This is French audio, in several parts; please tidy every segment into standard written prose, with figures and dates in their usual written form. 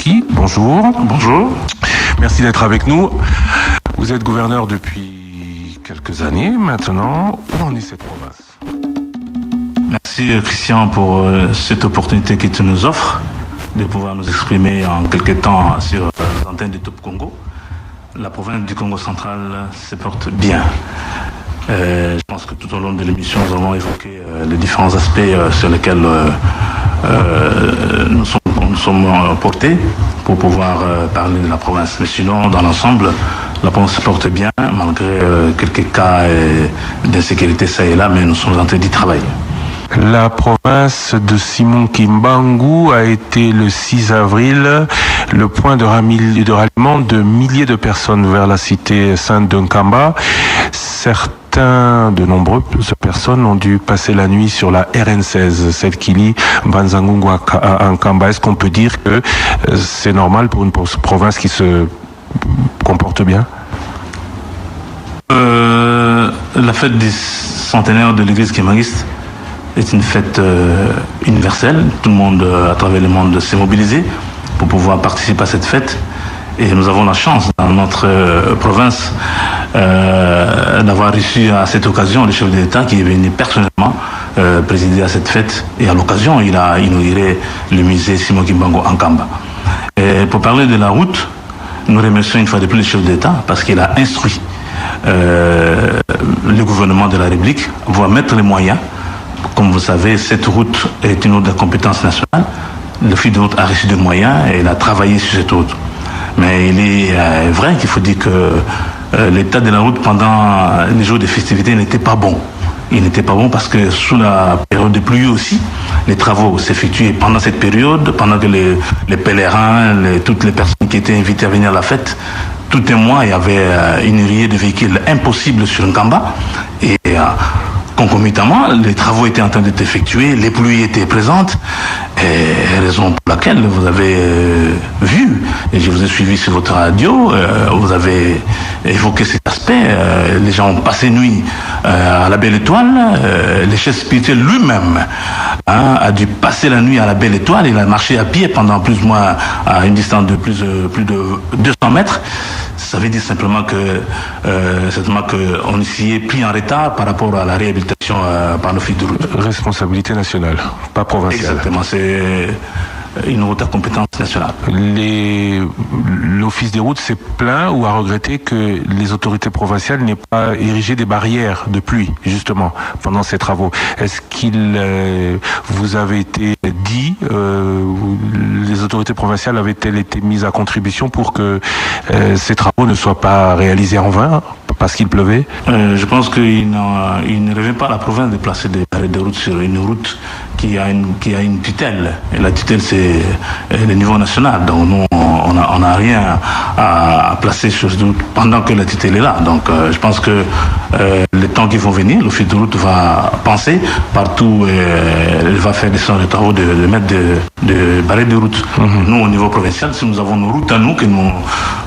Mouki. Bonjour. Bonjour. Merci d'être avec nous. Vous êtes gouverneur depuis quelques années maintenant. Où en est cette province? Merci Christian pour cette opportunité que tu nous offres de pouvoir nous exprimer en quelques temps sur les antennes de Top Congo. La province du Congo central se porte bien. Je pense que tout au long de l'émission, nous avons évoqué les différents aspects sur lesquels nous sommes portés pour pouvoir parler de la province. Mais sinon, dans l'ensemble, la province se porte bien, malgré quelques cas d'insécurité ça et là, mais nous sommes en train d'y travailler. La province de Simon Kimbangu a été le 6 avril le point de ralliement de milliers de personnes vers la cité sainte de Nkamba. De nombreuses personnes ont dû passer la nuit sur la RN16, celle qui lie Banzangungu à Nkamba. Est-ce qu'on peut dire que c'est normal pour une province qui se comporte bien? La fête du centenaire de l'église kémariste est une fête universelle. Tout le monde, à travers le monde, s'est mobilisé pour pouvoir participer à cette fête. Et nous avons la chance, dans notre province, d'avoir reçu à cette occasion le chef de l'État qui est venu personnellement présider à cette fête. Et à l'occasion, il a inauguré le musée Simon Kimbangu en Nkamba. Et pour parler de la route, nous remercions une fois de plus le chef de l'État parce qu'il a instruit le gouvernement de la République à mettre les moyens. Comme vous savez, cette route est une route de compétence nationale. Le fil de route a reçu des moyens et il a travaillé sur cette route. Mais il est vrai qu'il faut dire que l'état de la route pendant les jours de festivités n'était pas bon. Il n'était pas bon parce que sous la période de pluie aussi, les travaux s'effectuaient pendant cette période, pendant que les pèlerins, toutes les personnes qui étaient invitées à venir à la fête, tout un mois, il y avait une riée de véhicules impossible sur Nkamba. Et concomitamment, les travaux étaient en train d'être effectués, les pluies étaient présentes, et raison pour laquelle vous avez vu, et je vous ai suivi sur votre radio, vous avez évoqué cet aspect, les gens ont passé nuit à la Belle Étoile, le chef spirituel lui-même a dû passer la nuit à la Belle Étoile, il a marché à pied pendant plus ou moins à une distance de plus de 200 mètres. Ça veut dire simplement qu'on s'y est pris en retard par rapport à la réhabilitation par l'office de route. Responsabilité nationale, pas provinciale. Exactement, c'est une route à compétence nationale. L'office des routes s'est plaint ou a regretté que les autorités provinciales n'aient pas érigé des barrières de pluie, justement, pendant ces travaux. Est-ce qu'il vous avait été dit, les autorités provinciales avaient-elles été mises à contribution pour que ces travaux ne soient pas réalisés en vain, parce qu'il pleuvait? Je pense qu'il ne revient pas à la province de placer des barrières de route sur une route qui a une tutelle. Et la tutelle, c'est le niveau national. Donc nous, on n'a rien à placer sur cette route pendant que la tutelle est là. Donc je pense que les temps qui vont venir, l'office de route va penser partout, il va faire des travaux de mettre de barrières de route. Nous, au niveau provincial, si nous avons nos routes à nous que nous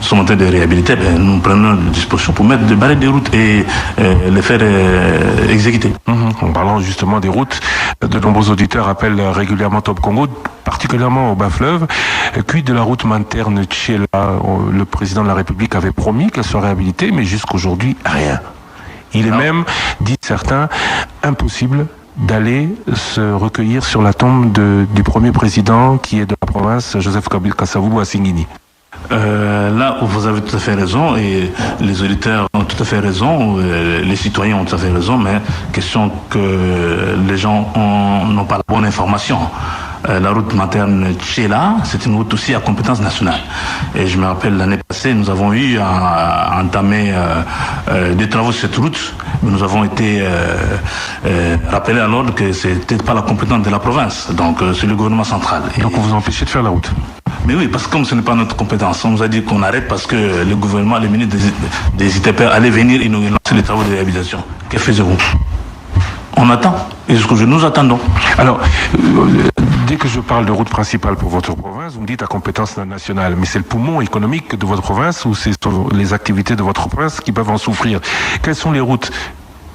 sommes en train de réhabiliter, nous prenons des dispositions pour mettre des barrières de route et les faire exécuter. En parlant justement des routes, de nombreux auditeurs appellent régulièrement Top Congo, particulièrement au bas-fleuve. Quid de la route Manterne Tchela? Le président de la République avait promis qu'elle soit réhabilitée, mais jusqu'aujourd'hui, rien. Il est même, disent certains, impossible d'aller se recueillir sur la tombe du premier président qui est de la province, Joseph Kabila Kasavubu à Singini. Là où vous avez tout à fait raison, et les auditeurs ont tout à fait raison, les citoyens ont tout à fait raison, mais question que les gens n'ont pas la bonne information. La route Manterne Tchela, c'est une route aussi à compétence nationale. Et je me rappelle l'année passée, nous avons eu à entamer des travaux sur cette route, mais nous avons été rappelés à l'ordre que ce n'était pas la compétence de la province, donc c'est le gouvernement central. Donc on vous empêchez de faire la route? Mais oui, parce que comme ce n'est pas notre compétence, on nous a dit qu'on arrête parce que le gouvernement, les ministres des ITP allaient venir et nous lancer les travaux de réhabilitation. Que faisons-vous? On attend. Et ce que nous attendons. Alors, dès que je parle de route principale pour votre province, vous me dites à compétence nationale. Mais c'est le poumon économique de votre province ou c'est les activités de votre province qui peuvent en souffrir? Quelles sont les routes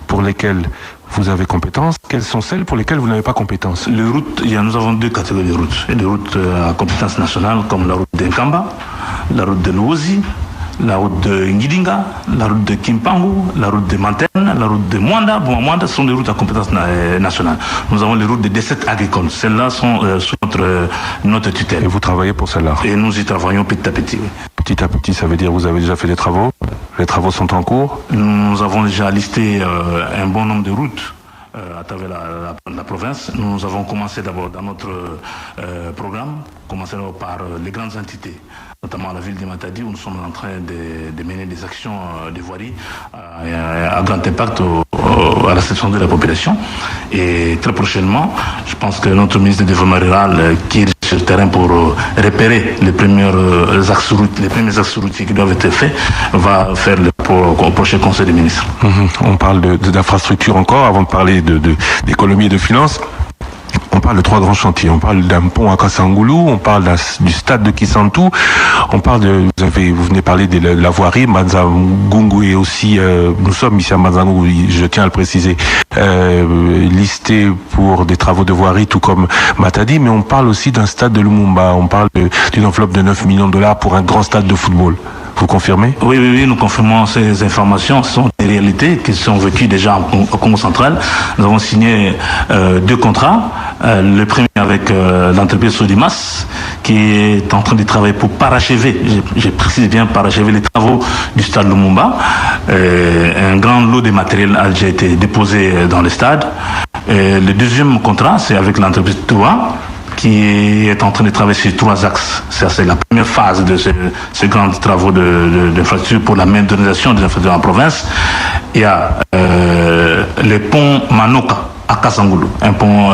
pour lesquelles vous avez compétence. Quelles sont celles pour lesquelles vous n'avez pas compétence? Les routes, nous avons deux catégories de routes. Il y a des routes à compétence nationale, comme la route d'Nkamba, la route de Luozi, la route de Ngidinga, la route de Kimpangu, la route de Manterne, la route de Mwanda. Bon, Mwanda sont des routes à compétence nationale. Nous avons les routes de dessertes agricoles. Celles-là sont sous notre tutelle. Et vous travaillez pour celles-là? Et nous y travaillons petit à petit, oui. Petit à petit, ça veut dire que vous avez déjà fait des travaux? Les travaux sont en cours? Nous avons déjà listé un bon nombre de routes à travers la province. Nous avons commencé d'abord dans notre programme, commencé par les grandes entités, notamment la ville de Matadi, où nous sommes en train de mener des actions de voirie à grand impact à la section de la population. Et très prochainement, je pense que notre ministre du Développement rural, qui est sur le terrain pour repérer les premiers axes routiers qui doivent être faits, va faire au prochain conseil des ministres. On parle d'infrastructure encore, avant de parler d'économie et de finances. On parle de trois grands chantiers. On parle d'un pont à Kassangoulou, on parle du stade de Kisantou, on parle vous venez parler de la voirie, Manzangungu et aussi, nous sommes ici à Manzangungu, je tiens à le préciser, listé pour des travaux de voirie, tout comme Matadi, mais on parle aussi d'un stade de Lumumba, on parle d'une enveloppe de 9 millions de dollars pour un grand stade de football. Vous confirmez? Oui, nous confirmons ces informations. Ce sont des réalités qui sont vécues déjà au Congo central. Nous avons signé 2 contrats. Le premier avec l'entreprise Sodimas, qui est en train de travailler pour parachever, je précise bien parachever les travaux du stade Lumumba. Un grand lot de matériel a déjà été déposé dans le stade. Le deuxième contrat, c'est avec l'entreprise Toa, qui est en train de travailler sur 3 axes. C'est la première phase de ces grands travaux d'infrastructure pour la modernisation des infrastructures en province. Il y a le pont Manoka à Kassangoulou, un pont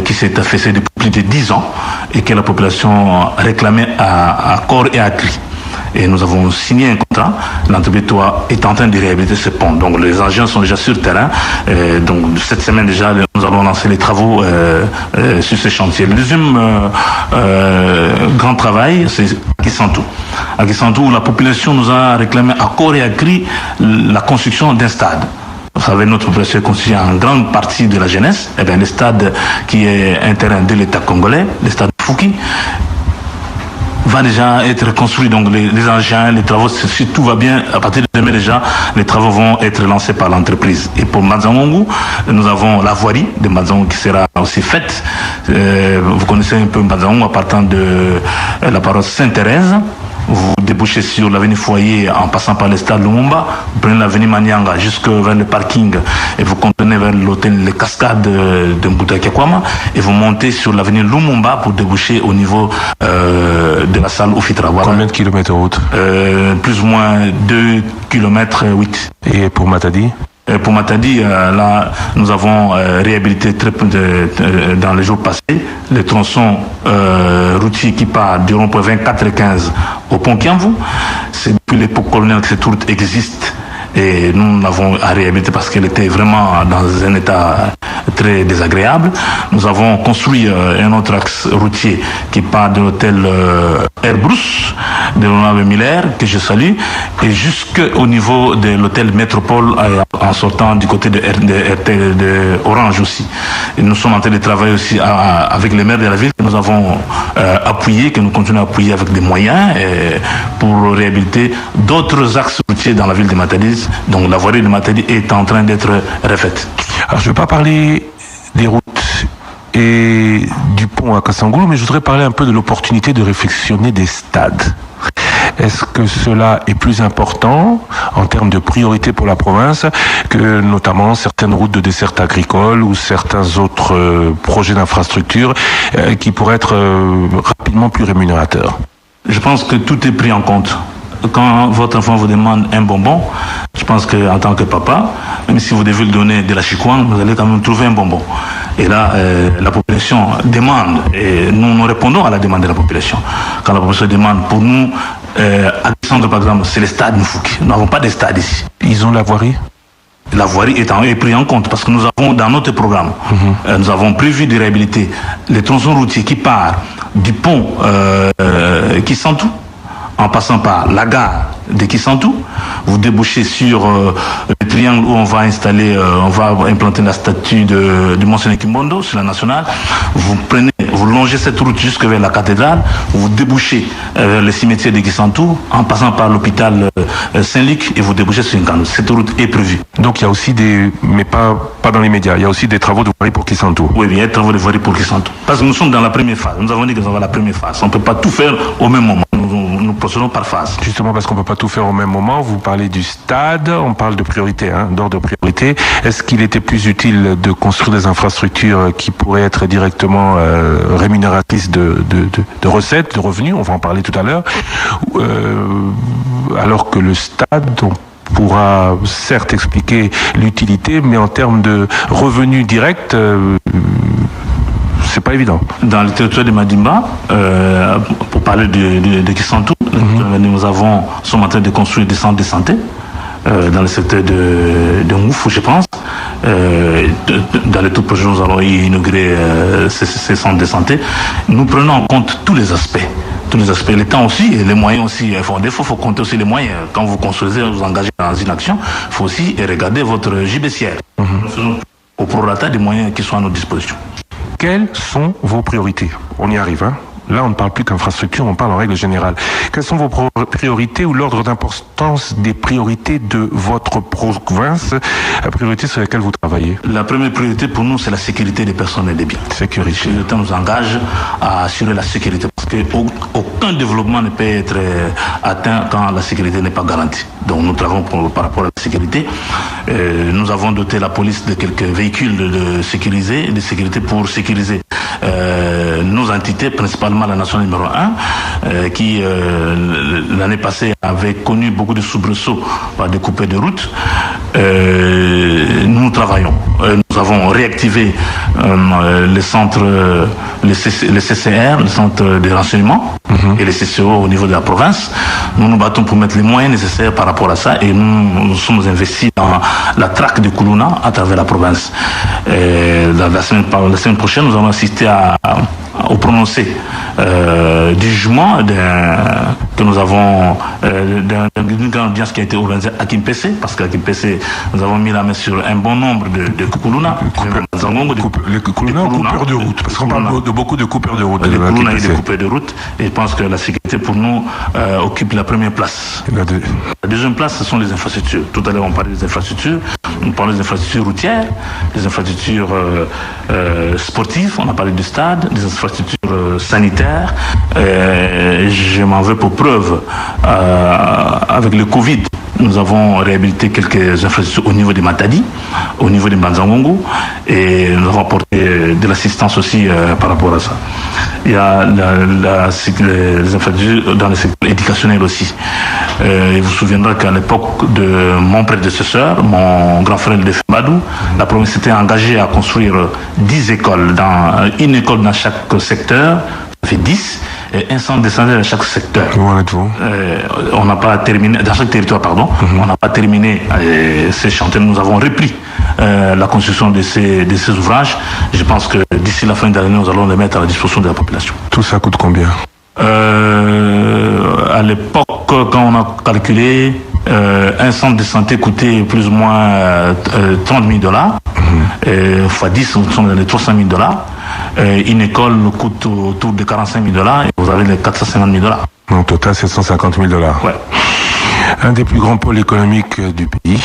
qui s'est affaissé depuis plus de 10 ans et que la population réclamait à corps et à cri. Et nous avons signé un contrat. L'entreprise Toa est en train de réhabiliter ce pont. Donc les engins sont déjà sur le terrain. Donc cette semaine déjà, nous allons lancer les travaux sur ce chantier. Le deuxième grand travail, c'est à Kisantou. À Kisantou, la population nous a réclamé à corps et à cri la construction d'un stade. Vous savez, notre population est constituée en grande partie de la jeunesse. Eh bien, le stade qui est un terrain de l'État congolais, le stade Fouki, va déjà être construit. Donc les engins, les travaux, si tout va bien, à partir de demain déjà, les travaux vont être lancés par l'entreprise. Et pour Manzangungu, nous avons la voirie de Manzangungu qui sera aussi faite. Vous connaissez un peu Manzangungu à partir de la paroisse Sainte-Thérèse. Vous débouchez sur l'avenue Foyer en passant par le stade Lumumba, vous prenez l'avenue Manianga jusque vers le parking et vous continuez vers l'hôtel Les Cascades de Mbouta-Kiakwama et vous montez sur l'avenue Lumumba pour déboucher au niveau de la salle Oufitra. Voilà. Combien de kilomètres de route? Plus ou moins 2 km 8. Et pour Matadi? Pour Matadi, là, nous avons réhabilité très peu dans les jours passés le tronçon routier qui part du rond-point 24 et 15 au pont Kiamvu. C'est depuis l'époque coloniale que cette route existe. Et nous l'avons à réhabiliter parce qu'elle était vraiment dans un état très désagréable. Nous avons construit un autre axe routier qui part de l'hôtel Airbus de l'honorable Miller, que je salue, et jusqu'au niveau de l'hôtel Métropole en sortant du côté de Orange aussi. Et nous sommes en train de travailler aussi avec les maires de la ville que nous avons appuyé, que nous continuons à appuyer avec des moyens pour réhabiliter d'autres axes routiers dans la ville de Matadi. Donc la voirie de Matadi est en train d'être refaite. Alors je ne vais pas parler des routes et du pont à Kassangoulou, mais je voudrais parler un peu de l'opportunité de réfectionner des stades. Est-ce que cela est plus important en termes de priorité pour la province que notamment certaines routes de dessert agricole ou certains autres projets d'infrastructure qui pourraient être rapidement plus rémunérateurs? Je pense que tout est pris en compte. Quand votre enfant vous demande un bonbon, je pense qu'en tant que papa, même si vous devez lui donner de la chikwang, vous allez quand même trouver un bonbon. Et là, la population demande, et nous répondons à la demande de la population. Quand la population demande, pour nous, à Kisantou par exemple, c'est le stade Mfouki. Nous n'avons pas de stade ici. Ils ont la voirie? La voirie est prise en compte parce que nous avons dans notre programme, nous avons prévu de réhabiliter les tronçons routiers qui partent du pont Kisantou en passant par la gare de Kisantu. Vous débouchez sur le triangle où on va implanter la statue du Monseigneur Kimbondo sur la nationale. Vous longez cette route jusque vers la cathédrale. Vous débouchez vers le cimetière de Kisantu en passant par l'hôpital Saint-Luc et vous débouchez sur une canne. Cette route est prévue. Donc il y a aussi mais pas dans les médias, il y a aussi des travaux de voirie pour Kisantu. Oui, il y a des travaux de voirie pour Kisantu. Parce que nous sommes dans la première phase. Nous avons dit que nous avons la première phase. On ne peut pas tout faire au même moment. Nous procédons par phase. Justement parce qu'on ne peut pas tout faire au même moment, vous parlez du stade, on parle de priorité, d'ordre de priorité. Est-ce qu'il était plus utile de construire des infrastructures qui pourraient être directement rémunératrices de recettes, de revenus, on va en parler tout à l'heure, alors que le stade, on pourra certes expliquer l'utilité, mais en termes de revenus directs, c'est pas évident. Dans le territoire de Madimba, pour parler de Kisantu, nous sommes en train de construire des centres de santé dans le secteur de Ngoufou, je pense. Dans les tout prochains jours, nous allons inaugurer ces centres de santé. Nous prenons en compte tous les aspects. Les temps aussi et les moyens aussi. Il faut compter aussi les moyens. Quand vous construisez, vous engagez dans une action, il faut aussi regarder votre gibecière. Nous faisons au prorata des moyens qui sont à notre disposition. Quelles sont vos priorités? On y arrive, hein? Là, on ne parle plus qu'infrastructure, on parle en règle générale. Quelles sont vos priorités ou l'ordre d'importance des priorités de votre province, la priorité sur laquelle vous travaillez? La première priorité pour nous, c'est la sécurité des personnes et des biens. Sécurité. L'État nous engage à assurer la sécurité parce qu'aucun développement ne peut être atteint quand la sécurité n'est pas garantie. Donc nous travaillons par rapport à la sécurité. Nous avons doté la police de quelques véhicules de sécurité pour sécuriser nos entités, principalement la nation numéro 1, qui l'année passée avait connu beaucoup de soubresauts par des coupures de route. Nous travaillons. Nous avons réactivé les centres, les CCR, le centre de renseignement, et les CCO au niveau de la province. Nous nous battons pour mettre les moyens nécessaires par rapport à ça et nous sommes investis dans la traque de Koulouna à travers la province. La semaine prochaine, nous allons assister au prononcé du jugement que nous avons d'une grande audience qui a été organisée à Kimpese, parce qu'à Kimpese, nous avons mis la main sur un bon nombre de Koulouna. Les Koulouna, coupeurs de route, parce qu'on parle de beaucoup de coupeurs de route. Les Koulouna et des coupeurs de route, et je pense que la sécurité pour nous occupe la première place. La deuxième place, ce sont les infrastructures. Tout à l'heure, on parlait des infrastructures. On parlait des infrastructures routières, des infrastructures sportives, on a parlé du stade, des infrastructures sanitaires. Je m'en veux pour preuve, avec le Covid, nous avons réhabilité quelques infrastructures au niveau des Matadi, au niveau des Banzangongo, et nous avons apporté de l'assistance aussi par rapport à ça. Il y a les infrastructures dans le secteur éducationnel aussi. Il vous souviendra qu'à l'époque de mon prédécesseur, mon grand frère de Badou, la province s'était engagée à construire 10 écoles, une école dans chaque secteur, ça fait 10, et un centre de santé dans chaque secteur. Où en êtes-vous? On n'a pas terminé, dans chaque territoire, pardon, on n'a pas terminé ces chantiers. Nous avons repris la construction de ces ouvrages. Je pense que d'ici la fin de l'année, nous allons les mettre à la disposition de la population. Tout ça coûte combien? À l'époque, quand on a calculé, un centre de santé coûtait plus ou moins 30 000 $. Fois 10, nous sommes dans les 300 000 $. Une école coûte autour de 45 000 $ et vous avez les 450 000 $. En total, 750 000 $. Ouais. Un des plus grands pôles économiques du pays,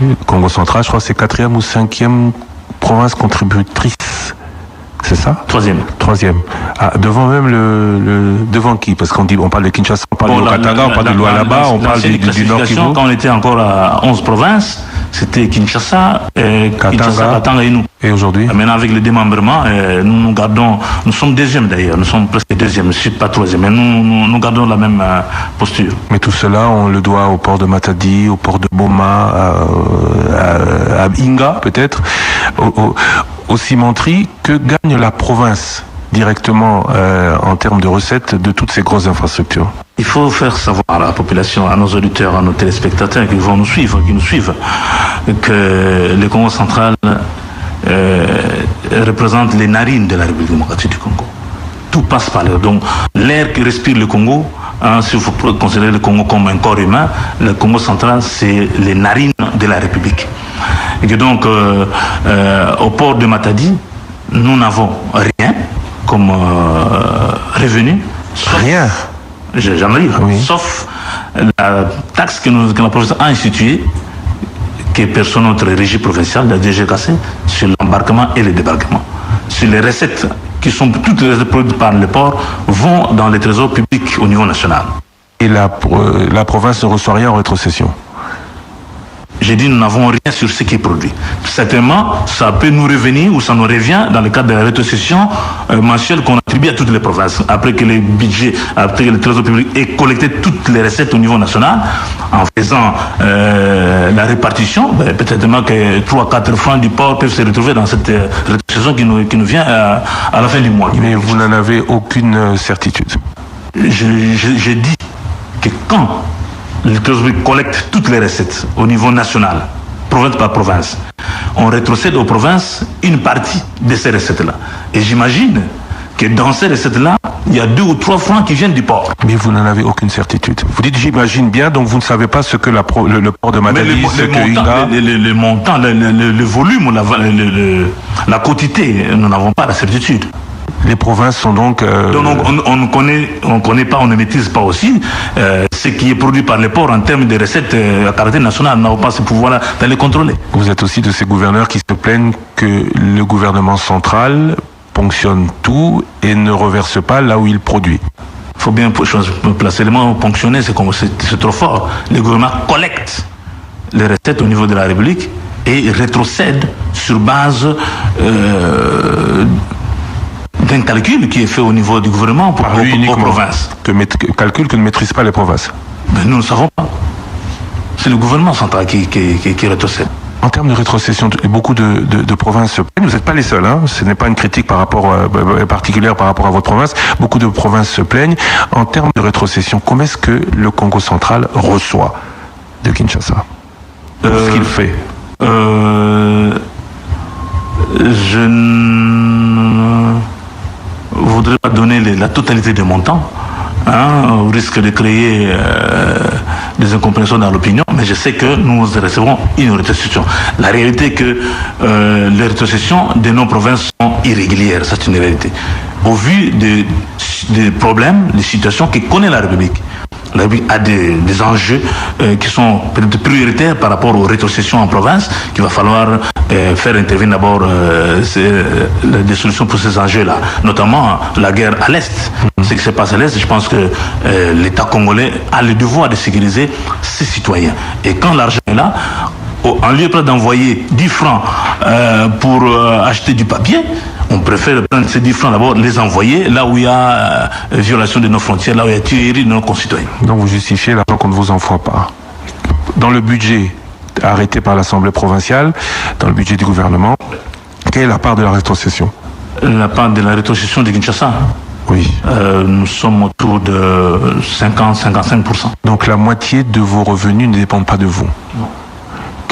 le Congo central, je crois que c'est 4e ou 5e province contributrice. C'est ça? Troisième. Ah, devant même devant qui? Parce on parle de Kinshasa, on parle du Katanga, on parle de Lualaba, on parle du Nord Kivu. Quand on était encore à 11 provinces, c'était Kinshasa, Katanga et nous. Et aujourd'hui? Maintenant, avec le démembrement, nous sommes deuxième d'ailleurs, nous sommes presque deuxième, je ne suis pas troisième, mais nous gardons la même posture. Mais tout cela, on le doit au port de Matadi, au port de Boma, à Inga peut-être, aux cimenteries. Que gagne la province directement en termes de recettes de toutes ces grosses infrastructures? Il faut faire savoir à la population, à nos auditeurs, à nos téléspectateurs qui nous suivent, que le Congo central représente les narines de la République démocratique du Congo. tout passe par l'air. Donc l'air que respire le Congo, si vous considérez le Congo comme un corps humain, le Congo central, c'est les narines de la République. Et que donc, au port de Matadi, nous n'avons rien comme revenu. Rien. J'en arrive. Oui. Sauf la taxe que la province a instituée, qui est sur notre régie provinciale, la DGKC, sur l'embarquement et le débarquement. Sur les recettes qui sont toutes les recettes produites par le port vont dans les trésors publics au niveau national. Et la province ne reçoit rien en rétrocession? J'ai dit nous n'avons rien sur ce qui est produit. Certainement, ça peut nous revenir ou ça nous revient dans le cadre de la rétrocession mensuelle qu'on attribue à toutes les provinces. Après que les budgets, après que le trésor public ait collecté toutes les recettes au niveau national, en faisant la répartition, peut-être que 3-4 francs du port peuvent se retrouver dans cette rétrocession qui nous vient à la fin du mois. Mais vous n'en avez aucune certitude? J'ai dit que quand le trésor collecte toutes les recettes au niveau national, province par province, on rétrocède aux provinces une partie de ces recettes-là. Et j'imagine que dans ces recettes-là, il y a 2 ou 3 francs qui viennent du port. Mais vous n'en avez aucune certitude. Vous dites j'imagine bien, donc vous ne savez pas ce que le port de Matadi, ce que Inga... Le montant, le volume, la quantité, nous n'avons pas la certitude. Les provinces sont donc... on ne connaît pas, on ne maîtrise pas aussi ce qui est produit par les ports en termes de recettes à caractère national. Nous n'avons pas ce pouvoir-là d'aller contrôler. Vous êtes aussi de ces gouverneurs qui se plaignent que le gouvernement central ponctionne tout et ne reverse pas là où il produit. Il faut bien placer le mot ponctionner, c'est trop fort. Le gouvernement collecte les recettes au niveau de la République et rétrocède sur base... d'un calcul qui est fait au niveau du gouvernement pour aux provinces. Calcul que ne maîtrisent pas les provinces. Mais nous ne savons pas. C'est le gouvernement central qui rétrocède. En termes de rétrocession, beaucoup de provinces se plaignent. Vous n'êtes pas les seuls, hein. Ce n'est pas une critique particulière par rapport à votre province. Beaucoup de provinces se plaignent. En termes de rétrocession, comment est-ce que le Congo central reçoit de Kinshasa ce qu'il fait? Je ne voudrais pas donner la totalité des montants, au risque de créer des incompréhensions dans l'opinion, mais je sais que nous recevons une rétrocession. La réalité est que les rétrocessions de nos provinces sont irrégulières, c'est une réalité. Au vu des problèmes, des situations que connaît la République. La République a des enjeux qui sont peut-être prioritaires par rapport aux rétrocessions en province, qu'il va falloir faire intervenir d'abord des solutions pour ces enjeux-là, notamment la guerre à l'Est. Ce qui se passe à l'Est, je pense que l'État congolais a le devoir de sécuriser ses citoyens. Et quand l'argent est là, en lieu d'envoyer 10 francs pour acheter du papier, on préfère prendre ces 10 francs d'abord, les envoyer là où il y a violation de nos frontières, là où il y a tuerie de nos concitoyens. Donc vous justifiez l'argent qu'on ne vous envoie pas. Dans le budget arrêté par l'Assemblée provinciale, dans le budget du gouvernement, quelle est la part de la rétrocession? La part de la rétrocession de Kinshasa? Oui. Nous sommes autour de 50-55%. Donc la moitié de vos revenus ne dépendent pas de vous? Non.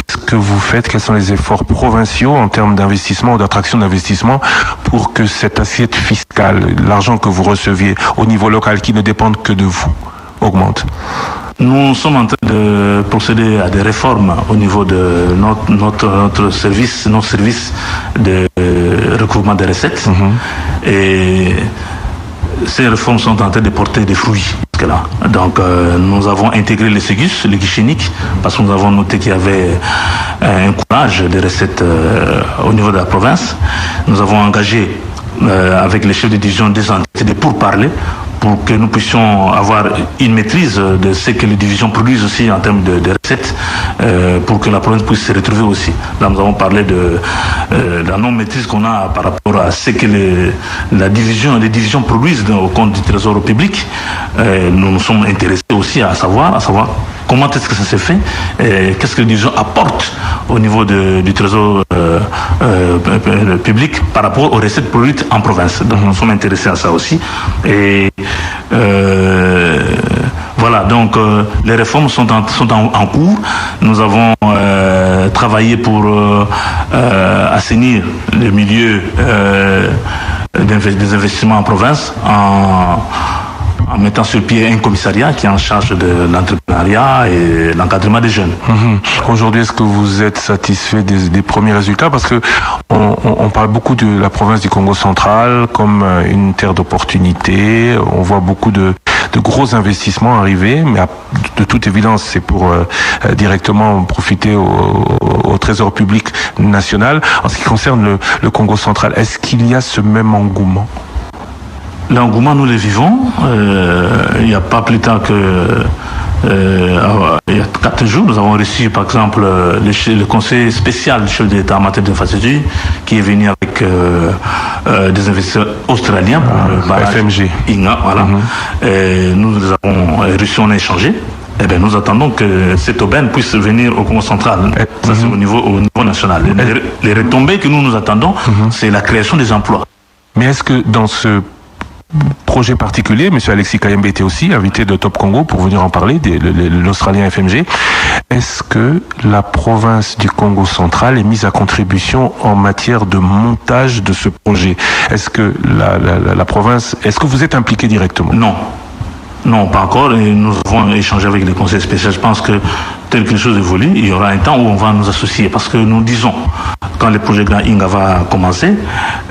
Qu'est-ce que vous faites? Quels sont les efforts provinciaux en termes d'investissement ou d'attraction d'investissement pour que cette assiette fiscale, l'argent que vous receviez au niveau local qui ne dépend que de vous, augmente? Nous sommes en train de procéder à des réformes au niveau de notre service de recouvrement des recettes. Et ces réformes sont en train de porter des fruits. Là. Donc nous avons intégré le Ségus, le guichet unique, parce que nous avons noté qu'il y avait un courage des recettes au niveau de la province. Nous avons engagé avec les chefs de division des entités de pourparlers pour que nous puissions avoir une maîtrise de ce que les divisions produisent aussi en termes de recettes, pour que la province puisse se retrouver aussi. Là, nous avons parlé de la non-maîtrise qu'on a par rapport à ce que les divisions produisent au compte du trésor public. Nous nous sommes intéressés aussi à savoir comment est-ce que ça s'est fait, qu'est-ce que les divisions apportent au niveau du trésor public par rapport aux recettes produites en province. Donc nous sommes intéressés à ça aussi. Et voilà, donc les réformes sont en cours. Nous avons travaillé pour assainir le milieu des investissements en province en mettant sur pied un commissariat qui est en charge de l'entrepreneuriat et l'encadrement des jeunes. Aujourd'hui, est-ce que vous êtes satisfait des premiers résultats? Parce que on parle beaucoup de la province du Congo central comme une terre d'opportunités. On voit beaucoup de gros investissements arriver, mais de toute évidence, c'est pour directement profiter au trésor public national. En ce qui concerne le Congo central, est-ce qu'il y a ce même engouement? L'engouement, nous le vivons. Il n'y a pas plus tard que il y a 4 jours, nous avons reçu par exemple le conseil spécial du chef d'État en matière d'infrastructure qui est venu avec des investisseurs australiens pour le barrage FMG. Inga, voilà. Nous les avons reçus, on a échangé. Eh bien, nous attendons que cette aubaine puisse venir au Congo central. Ça, c'est au niveau national. Les retombées que nous attendons, c'est la création des emplois. Mais est-ce que dans ce projet particulier, M. Alexis Kayembe était aussi invité de Top Congo pour venir en parler, l'Australien FMG. Est-ce que la province du Congo central est mise à contribution en matière de montage de ce projet? Est-ce que la province, est-ce que vous êtes impliqué directement? Non, pas encore. Et nous avons échangé avec les conseils spéciaux. Je pense que tel que les choses évoluent, il y aura un temps où on va nous associer. Parce que nous disons, quand le projet Grand Inga va commencer,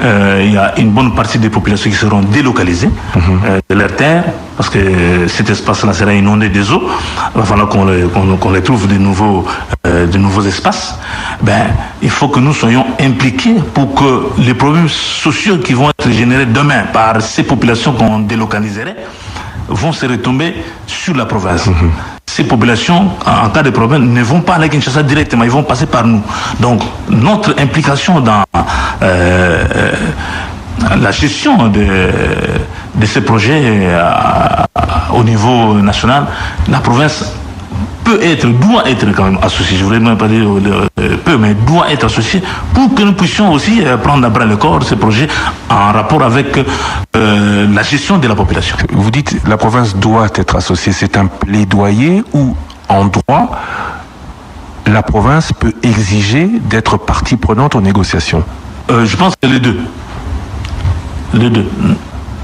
il y a une bonne partie des populations qui seront délocalisées de leurs terres, parce que cet espace-là sera inondé des eaux. Il va falloir qu'on les trouve de nouveaux espaces. Il faut que nous soyons impliqués pour que les problèmes sociaux qui vont être générés demain par ces populations qu'on délocaliserait vont se retomber sur la province. Ces populations, en cas de problème, ne vont pas aller à Kinshasa directement, ils vont passer par nous. Donc, notre implication dans la gestion de ces projets au niveau national, la province doit être quand même associée. Je voulais même pas dire peu, mais doit être associée pour que nous puissions aussi prendre à bras le corps ces projets en rapport avec la gestion de la population. Vous dites la province doit être associée. C'est un plaidoyer où, en droit, la province peut exiger d'être partie prenante aux négociations? Je pense que les deux.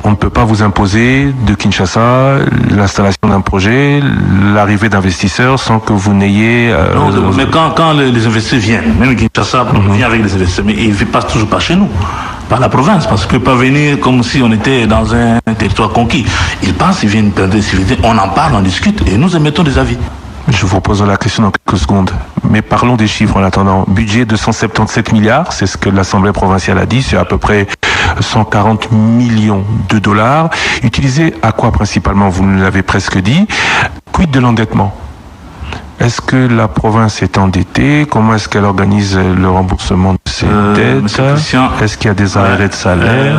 On ne peut pas vous imposer de Kinshasa l'installation d'un projet, l'arrivée d'investisseurs sans que vous n'ayez... Non, mais quand les investisseurs viennent, même Kinshasa vient avec les investisseurs, mais ils ne passent toujours pas chez nous, par la province, parce qu'ils ne peuvent pas venir comme si on était dans un territoire conquis. Ils passent, ils viennent perdre des civilités, on en parle, on discute et nous émettons des avis. Je vous pose la question dans quelques secondes. Mais parlons des chiffres en attendant. Budget de 177 milliards, c'est ce que l'Assemblée provinciale a dit, c'est à peu près 140 millions de dollars. Utilisé à quoi principalement? Vous nous l'avez presque dit. Quid de l'endettement? Est-ce que la province est endettée? Comment est-ce qu'elle organise le remboursement de ses dettes? Est-ce qu'il y a des arrêts de salaire?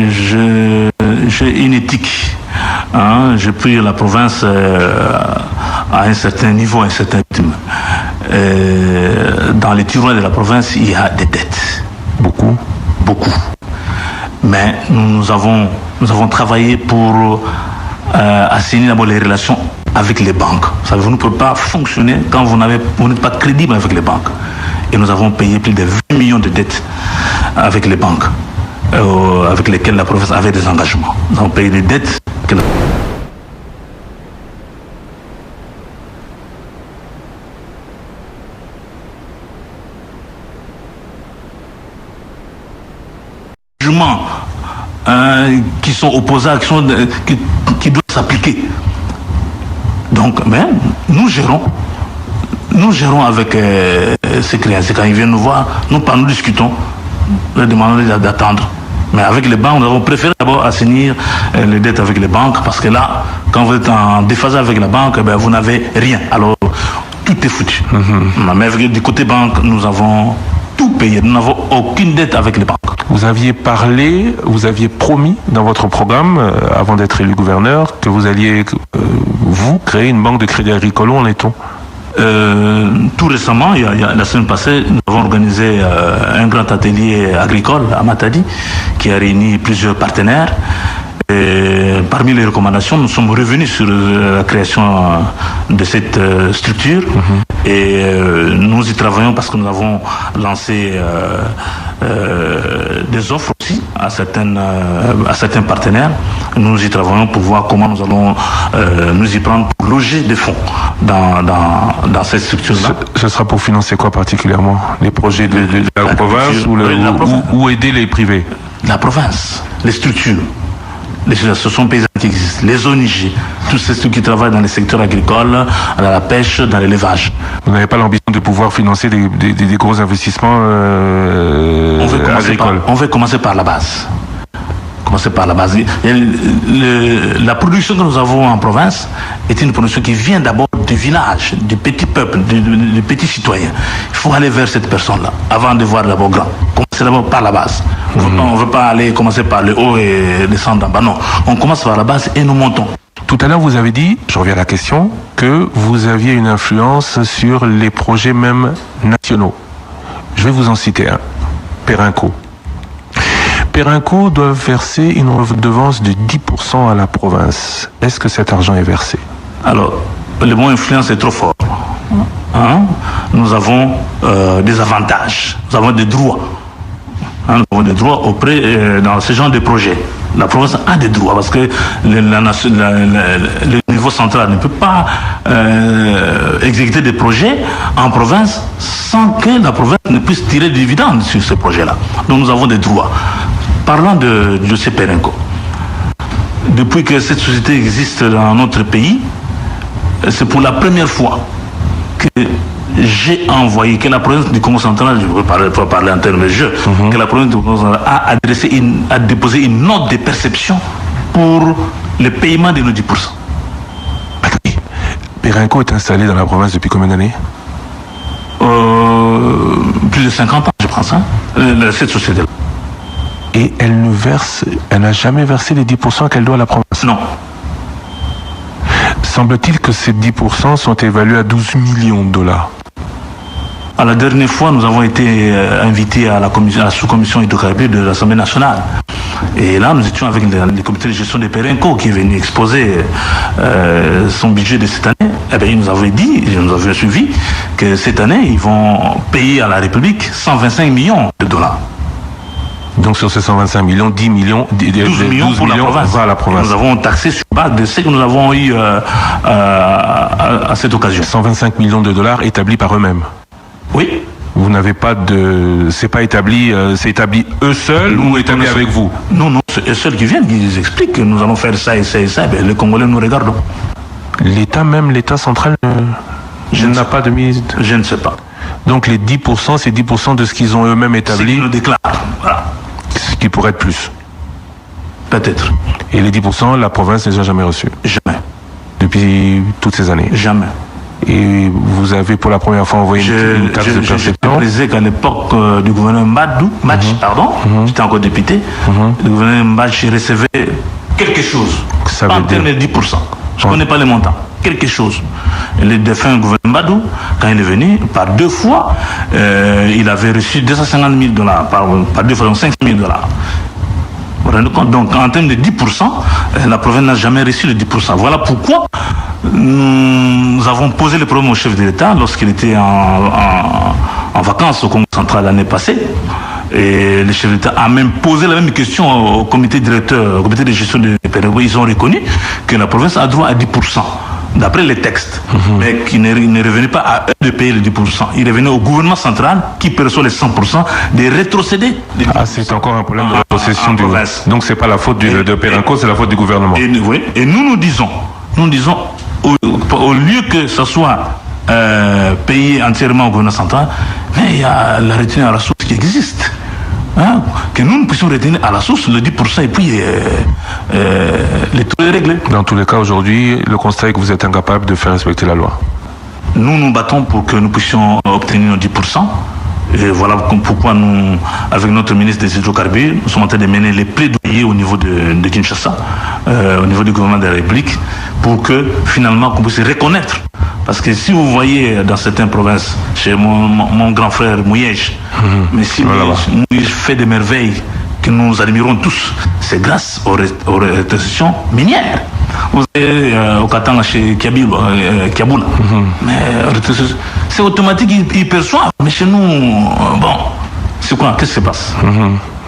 J'ai une éthique. J'ai pris la province à un certain niveau, à un certain rythme. Dans les tiroirs de la province, il y a des dettes. Beaucoup. Mais nous avons travaillé pour assainir d'abord les relations avec les banques. Vous ne pouvez pas fonctionner quand vous n'êtes pas crédible avec les banques. Et nous avons payé plus de 20 millions de dettes avec les banques, avec lesquelles la province avait des engagements. Nous avons payé des dettes que la... qui sont opposables, qui doivent s'appliquer. Donc, mais nous gérons avec ces créanciers. Quand ils viennent nous voir, nous discutons, leur demandons d'attendre. Mais avec les banques, nous avons préféré d'abord assainir les dettes avec les banques, parce que là, quand vous êtes en déphasage avec la banque, vous n'avez rien. Alors, tout est foutu. Mais du côté banque, nous avons tout payé. Nous n'avons aucune dette avec les banques. Vous aviez promis dans votre programme, avant d'être élu gouverneur, que vous alliez, vous, créer une banque de crédit agricole. Où en est-on? Tout récemment, la semaine passée, nous avons organisé un grand atelier agricole à Matadi qui a réuni plusieurs partenaires. Et parmi les recommandations, nous sommes revenus sur la création de cette structure et nous y travaillons parce que nous avons lancé des offres aussi à certains partenaires. Nous y travaillons pour voir comment nous allons nous y prendre pour loger des fonds dans cette structure-là. Ce sera pour financer quoi particulièrement? Les projets de la province ou aider les privés? La province, les structures. Les associations paysannes qui existent, les ONG, tous ceux qui travaillent dans les secteurs agricoles, dans la pêche, dans l'élevage. Vous n'avez pas l'ambition de pouvoir financer des gros investissements agricoles? On veut commencer par la base. La production que nous avons en province est une production qui vient d'abord du village, du petit peuple, du petit citoyen. Il faut aller vers cette personne-là avant de voir d'abord grand. Commencer d'abord par la base. On ne veut pas aller commencer par le haut et descendre en bas. Non, on commence par la base et nous montons. Tout à l'heure, vous avez dit, je reviens à la question, que vous aviez une influence sur les projets même nationaux. Je vais vous en citer un. Périnco. Périnco doit verser une redevance de 10% à la province. Est-ce que cet argent est versé? Alors, le mot influence est trop fort. Nous avons des avantages, nous avons des droits. Nous avons des droits dans ce genre de projet. La province a des droits parce que le niveau central ne peut pas exécuter des projets en province sans que la province ne puisse tirer des dividendes sur ces projets-là. Donc nous avons des droits. Parlons de José Périnco. Depuis que cette société existe dans notre pays, c'est pour la première fois que j'ai envoyé, que la province du Congo central, je veux parler en termes de jeu, que la province du Congo central a déposé une note de perception pour le paiement de nos 10%. Attendez, Périnco est installé dans la province depuis combien d'années? Plus de 50 ans, je pense, cette société-là. Et elle n'a jamais versé les 10% qu'elle doit à la province? Non. Semble-t-il que ces 10% sont évalués à 12 millions de dollars. À la dernière fois, nous avons été invités à la sous-commission hydrocarbures de l'Assemblée nationale. Et là, nous étions avec le comité de gestion de Périnco qui est venu exposer son budget de cette année. Eh bien, il nous avait dit, il nous avait suivi, que cette année, ils vont payer à la République 125 millions de dollars. Donc sur ces 125 millions, 12 millions va à la province. Nous avons taxé sur base de ce que nous avons eu à cette occasion. 125 millions de dollars établis par eux-mêmes. Oui. Vous n'avez pas de... C'est pas établi... c'est établi eux seuls ou établi avec vous? Non, c'est eux seuls qui viennent, qui nous expliquent que nous allons faire ça et ça et ça. Ben, les Congolais nous regardent. L'État central n'a pas de mise... Je ne sais pas. Donc les 10%, c'est 10% de ce qu'ils ont eux-mêmes établi. C'est qu'ils nous déclarent. Voilà. Ce qui pourrait être plus. Peut-être. Et les 10%, la province ne les a jamais reçus? Jamais. Depuis toutes ces années? Jamais. Et vous avez pour la première fois envoyé une carte de perception? Je précisais qu'à l'époque du gouvernement Match, j'étais encore député, le gouvernement Match recevait quelque chose. Ça pas veut en termes de 10%. Je ne connais pas les montants. Quelque chose. Et le défunt gouvernement Badou, quand il est venu, par 2 fois, il avait reçu 250 000 dollars, par 2 fois, donc 500 000 dollars. Vous vous rendez compte? Donc, en termes de 10%, la province n'a jamais reçu le 10%. Voilà pourquoi nous avons posé le problème au chef de l'État lorsqu'il était en vacances au Congo central l'année passée. Et le chef d'État a même posé la même question au comité directeur, au comité de gestion de Périnco. Ils ont reconnu que la province a droit à 10%, d'après les textes. Mais qu'il ne revenait pas à eux de payer les 10%. Il revenait au gouvernement central qui perçoit les 100% de rétrocéder. C'est encore un problème de rétrocession du province. Donc c'est pas la faute de Périnco, c'est la faute du gouvernement. Et nous disons, au lieu que ce soit payé entièrement au gouvernement central, mais il y a la retenue à la source qui existe. Que nous puissions retenir à la source le 10% et puis les taux est réglé. Dans tous les cas, aujourd'hui, le constat est que vous êtes incapable de faire respecter la loi. Nous nous battons pour que nous puissions obtenir nos 10%. Et voilà pourquoi nous, avec notre ministre des hydrocarbures, nous sommes en train de mener les plaidoyers au niveau de Kinshasa, au niveau du gouvernement de la République, pour que finalement qu'on puisse reconnaître. Parce que si vous voyez dans certaines provinces, chez mon grand frère Mouyej, mais si Mouyej fait des merveilles que nous admirons tous, c'est grâce aux rétrocessions minières. Vous avez au Katanga chez Kiaboula, mais c'est automatique, ils perçoivent. Mais chez nous, C'est quoi? Qu'est-ce qui se passe?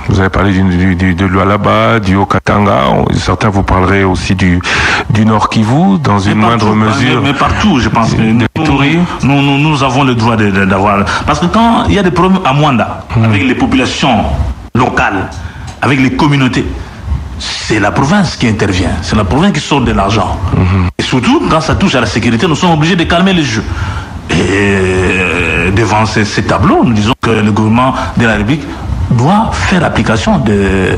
Vous avez parlé de Lualaba, du Haut-Katanga. Certains vous parleraient aussi du Nord Kivu, dans une moindre mesure. Mais partout, je pense que nous avons le droit d'avoir... Parce que quand il y a des problèmes à Mwanda, avec les populations locales, avec les communautés, c'est la province qui intervient. C'est la province qui sort de l'argent. Et surtout, quand ça touche à la sécurité, nous sommes obligés de calmer les jeux. Et devant ces tableaux, nous disons que le gouvernement de la République doit faire application de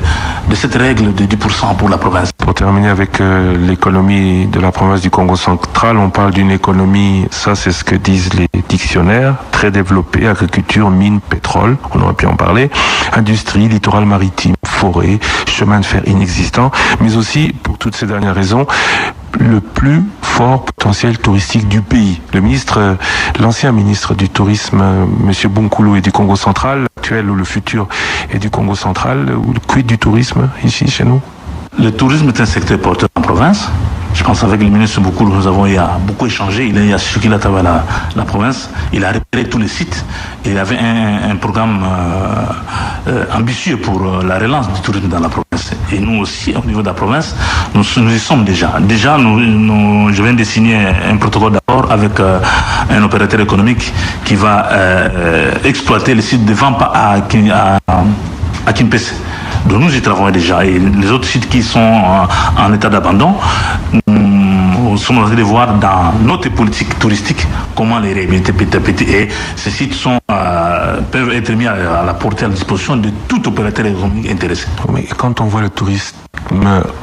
cette règle de 10% pour la province. Pour terminer avec l'économie de la province du Congo central, on parle d'une économie, ça c'est ce que disent les dictionnaires, très développée, agriculture, mines, pétrole, on aurait pu en parler, industrie, littoral maritime, forêt, chemin de fer inexistant, mais aussi, pour toutes ces dernières raisons, le plus fort potentiel touristique du pays. L'ancien ministre du tourisme, M. Bonkulu, est du Congo central, l'actuel ou le futur est du Congo central. Quid du tourisme ici, chez nous? Le tourisme est un secteur porteur en province. Je pense avec le ministre Bonkulu, nous avons beaucoup échangé. Il a circulé à travers la province. Il a repéré tous les sites. Il avait un programme ambitieux pour la relance du tourisme dans la province. Et nous aussi, au niveau de la province, nous y sommes déjà. Déjà, je viens de signer un protocole d'accord avec un opérateur économique qui va exploiter le site de Vampa à Kimpese. Donc nous y travaillons déjà. Et les autres sites qui sont en état d'abandon, nous sommes en train de voir dans notre politique touristique comment les réhabiliter petit à petit. Et ces sites peuvent être mis à la portée, à la disposition de tout opérateur économique intéressé. Mais quand on voit le tourisme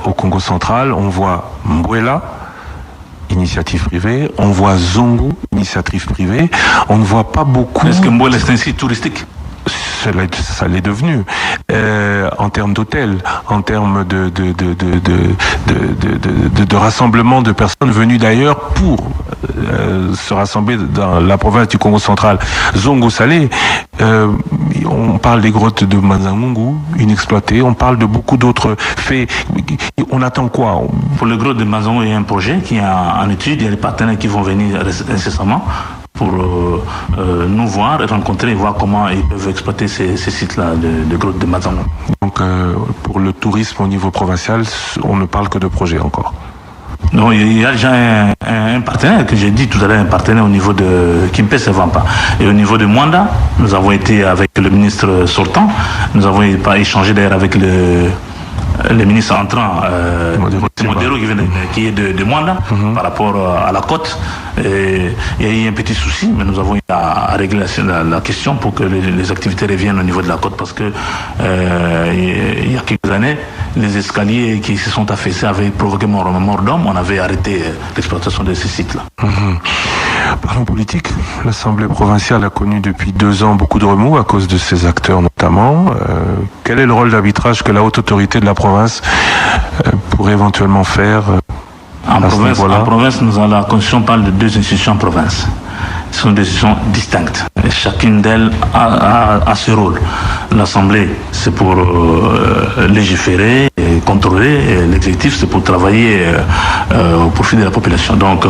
au Congo central, on voit Mbwela, initiative privée, on voit Zongo, initiative privée, on ne voit pas beaucoup... Est-ce que Mbwela est un site touristique? Ça l'est devenu en termes d'hôtels, en termes de rassemblement de personnes venues d'ailleurs pour se rassembler dans la province du Congo central. Zongo Salé, on parle des grottes de Mazangungu, inexploitées, on parle de beaucoup d'autres faits. On attend quoi? Pour le grotte de Mazangungu, il y a un projet qui est en étude, il y a des partenaires qui vont venir incessamment pour nous voir et rencontrer et voir comment ils peuvent exploiter ces sites-là de grottes de Mazangungu. Donc pour le tourisme au niveau provincial, on ne parle que de projets encore? Non, il y a déjà un partenaire que j'ai dit tout à l'heure, un partenaire au niveau de Kimpese et Vampa. Et au niveau de Mwanda, nous avons été avec le ministre sortant, nous avons échangé d'ailleurs avec le ministre entrant, Modero, qui est de Mwanda, par rapport à la côte. Et il y a eu un petit souci, mais nous avons eu à régler la question pour que les activités reviennent au niveau de la côte, parce que il y a quelques années, les escaliers qui se sont affaissés avaient provoqué mort d'homme. On avait arrêté l'exploitation de ces sites-là. Parlons politique. L'Assemblée provinciale a connu depuis 2 ans beaucoup de remous à cause de ses acteurs notamment. Quel est le rôle d'arbitrage que la haute autorité de la province pourrait éventuellement faire en province, la Constitution parle de 2 institutions en province. Ce sont des institutions distinctes. Et chacune d'elles a ce rôle. L'Assemblée, c'est pour légiférer et contrôler. Et l'exécutif, c'est pour travailler au profit de la population. Donc,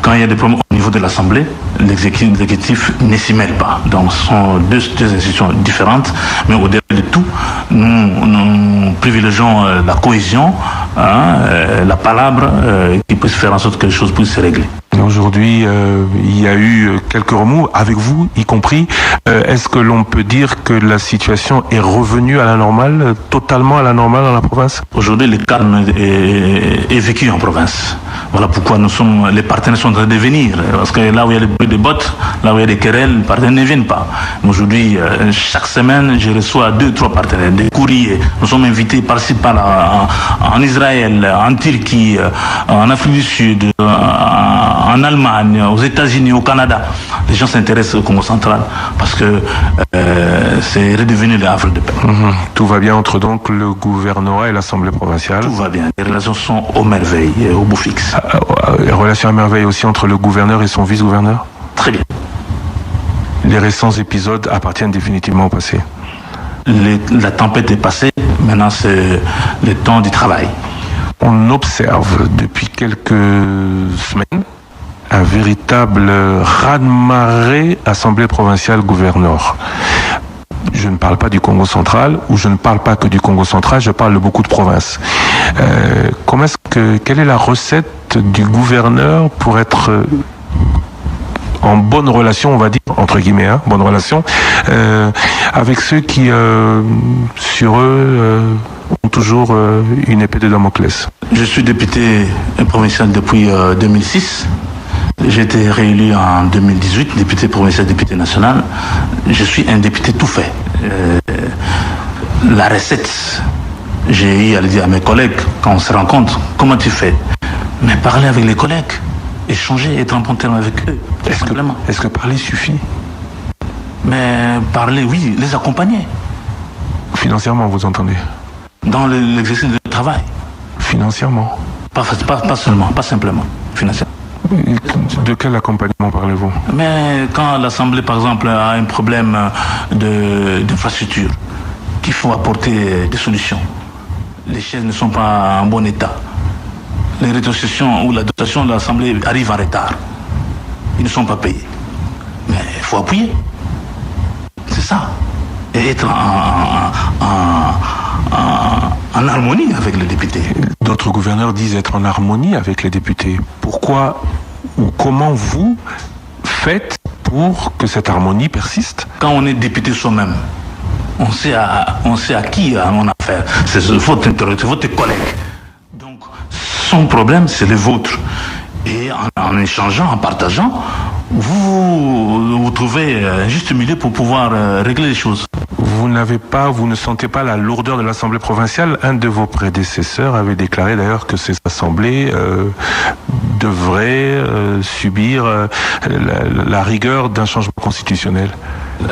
quand il y a des problèmes au niveau de l'Assemblée, l'exécutif ne s'y mêle pas. Donc, ce sont deux institutions différentes. Mais au-delà de tout, nous privilégions la cohésion, la palabre, qui peut faire en sorte que les choses puissent se régler. Aujourd'hui, il y a eu quelques remous, avec vous y compris. Est-ce que l'on peut dire que la situation est revenue à la normale, totalement à la normale dans la province? Aujourd'hui, le calme est vécu en province. Voilà pourquoi les partenaires sont en train de venir. Parce que là où il y a des bruits de bottes, là où il y a des querelles, les partenaires ne viennent pas. Aujourd'hui, chaque semaine, je reçois 2-3 partenaires, des courriers. Nous sommes invités par-ci, par-là, en Israël, en Turquie, en Afrique du Sud, en Allemagne, aux États-Unis, au Canada. Les gens s'intéressent au Congo central parce que c'est redevenu le havre de paix. Tout va bien entre donc le gouvernorat et l'Assemblée provinciale? Tout va bien. Les relations sont aux merveilles, au beau fixe. Relations à merveille aussi entre le gouverneur et son vice-gouverneur? Très bien. Les récents épisodes appartiennent définitivement au passé? La tempête est passée, maintenant c'est le temps du travail. On observe depuis quelques semaines un véritable raz-de-marée Assemblée provinciale gouverneur. Je ne parle pas du Congo central, ou je ne parle pas que du Congo central, je parle de beaucoup de provinces. Quelle est la recette du gouverneur pour être en bonne relation, on va dire, entre guillemets, bonne relation, avec ceux qui, sur eux, ont toujours une épée de Damoclès? Je suis député provincial depuis 2006. J'ai été réélu en 2018, député provincial, député national. Je suis un député tout fait. La recette, j'ai eu à le dire à mes collègues quand on se rencontre, comment tu fais? Mais parler avec les collègues, échanger, être en bon terme avec eux. Est-ce que parler suffit? Mais parler, oui, les accompagner. Financièrement, vous entendez? Dans l'exercice du travail. Financièrement? Pas seulement, pas simplement, financièrement. De quel accompagnement parlez-vous? Mais quand l'Assemblée, par exemple, a un problème d'infrastructure, qu'il faut apporter des solutions, les chaises ne sont pas en bon état, les rétrocessions ou la dotation de l'Assemblée arrive en retard, ils ne sont pas payés. Mais il faut appuyer. C'est ça. Et être en harmonie avec les députés. D'autres gouverneurs disent être en harmonie avec les députés. Pourquoi ou comment vous faites pour que cette harmonie persiste? Quand on est député soi-même, on sait à qui on a affaire. C'est votre collègue. Donc, son problème, c'est le vôtre. Et en échangeant, en partageant, vous trouvez un juste milieu pour pouvoir régler les choses. Vous ne sentez pas la lourdeur de l'Assemblée provinciale? Un de vos prédécesseurs avait déclaré d'ailleurs que ces assemblées devraient subir la rigueur d'un changement constitutionnel.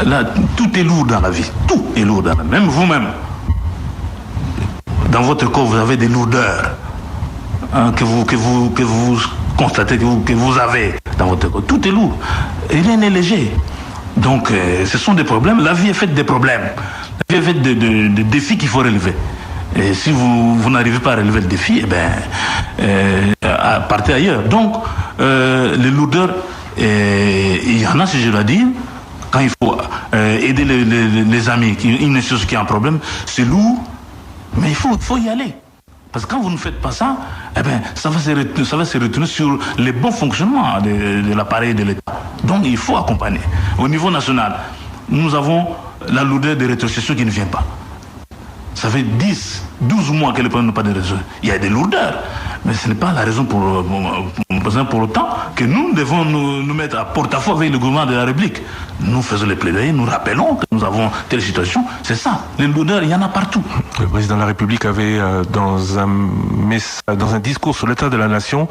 Là, tout est lourd dans la vie. Tout est lourd dans la vie. Même vous-même. Dans votre corps, vous avez des lourdeurs que vous constatez, que vous avez dans votre corps. Tout est lourd. Et rien n'est léger. Donc, ce sont des problèmes. La vie est faite des problèmes. La vie est faite de défis qu'il faut relever. Et si vous n'arrivez pas à relever le défi, partez ailleurs. Donc, les lourdeurs, il y en a, si je dois dire, quand il faut aider les amis, une chose qui a un problème, c'est lourd, mais il faut y aller. Parce que quand vous ne faites pas ça, ça va se retourner sur les bons fonctionnements de l'appareil de l'État. Donc il faut accompagner. Au niveau national, nous avons la lourdeur des rétrocessions qui ne vient pas. Ça fait 10, 12 mois que les problèmes n'ont pas de réseau. Il y a des lourdeurs. Mais ce n'est pas la raison pour autant que nous devons nous mettre à porte-à-faux avec le gouvernement de la République. Nous faisons les plaidoyers, nous rappelons que nous avons telle situation. C'est ça. Les lourdeurs, il y en a partout. Le président de la République avait, dans un discours sur l'état de la nation,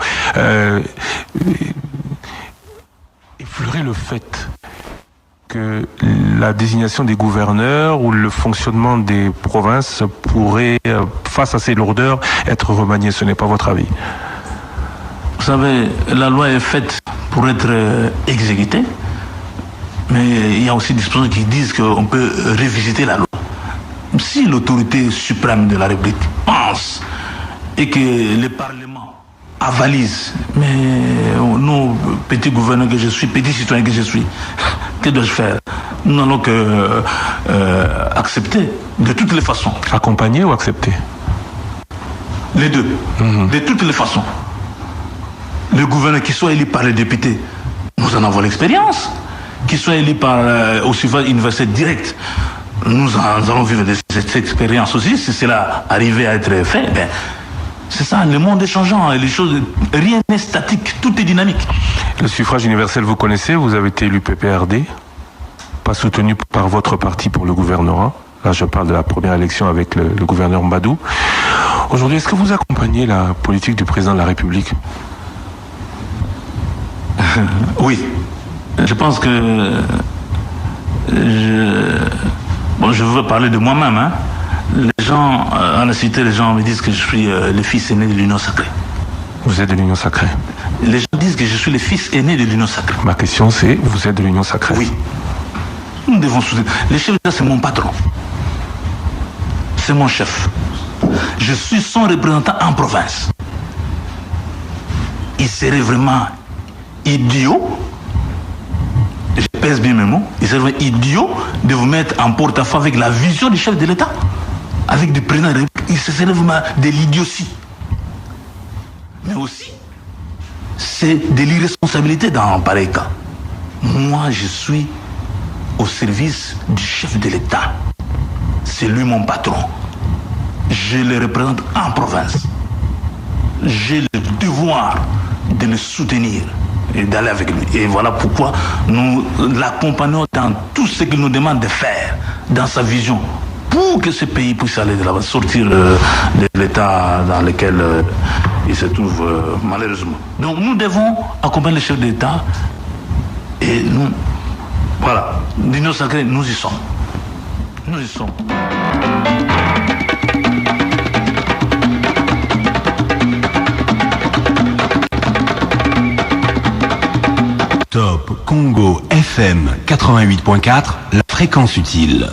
effleuré le fait que la désignation des gouverneurs ou le fonctionnement des provinces pourrait, face à ces lourdeurs, être remanié. Ce n'est pas votre avis? Vous savez, la loi est faite pour être exécutée, mais il y a aussi des dispositions qui disent qu'on peut revisiter la loi. Si l'autorité suprême de la République pense et que le Parlement avalise, mais nous, petits gouverneurs que je suis, petits citoyens que je suis, que dois-je faire? Nous n'allons que accepter de toutes les façons. Accompagner ou accepter? Les deux. De toutes les façons. Le gouverneur qui soit élu par les députés, nous en avons l'expérience. Qui soit élu par au suffrage universel direct, nous allons vivre cette expérience aussi. Si cela arrivait à être fait, c'est ça, le monde est changeant, les choses, rien n'est statique, tout est dynamique. Le suffrage universel, vous connaissez, vous avez été élu PPRD, pas soutenu par votre parti pour le gouvernorat. Là, je parle de la première élection avec le gouverneur Mbadou. Aujourd'hui, est-ce que vous accompagnez la politique du président de la République? Oui. Je pense que je veux parler de moi-même. Les gens, à la cité, les gens me disent que je suis le fils aîné de l'Union sacrée. Vous êtes de l'Union sacrée? Les gens disent que je suis le fils aîné de l'Union sacrée. Ma question c'est, vous êtes de l'Union sacrée? Oui. Nous devons soutenir. Le chef d'État, c'est mon patron. C'est mon chef. Je suis son représentant en province. Il serait vraiment idiot, je pèse bien mes mots, il serait idiot de vous mettre en porte-à-faux avec la vision du chef de l'État, avec du président de la République. Il serait vraiment de l'idiotie. Mais aussi, c'est de l'irresponsabilité dans pareil cas. Moi, je suis au service du chef de l'État. C'est lui mon patron. Je le représente en province. J'ai le devoir de le soutenir et d'aller avec lui. Et voilà pourquoi nous l'accompagnons dans tout ce qu'il nous demande de faire, dans sa vision, pour que ce pays puisse aller de là-bas, sortir de l'état dans lequel il se trouve malheureusement. Donc nous devons accompagner le chef d'État et nous, voilà, l'Union sacrée, nous y sommes. Nous y sommes. Top Congo FM 88.4, la fréquence utile.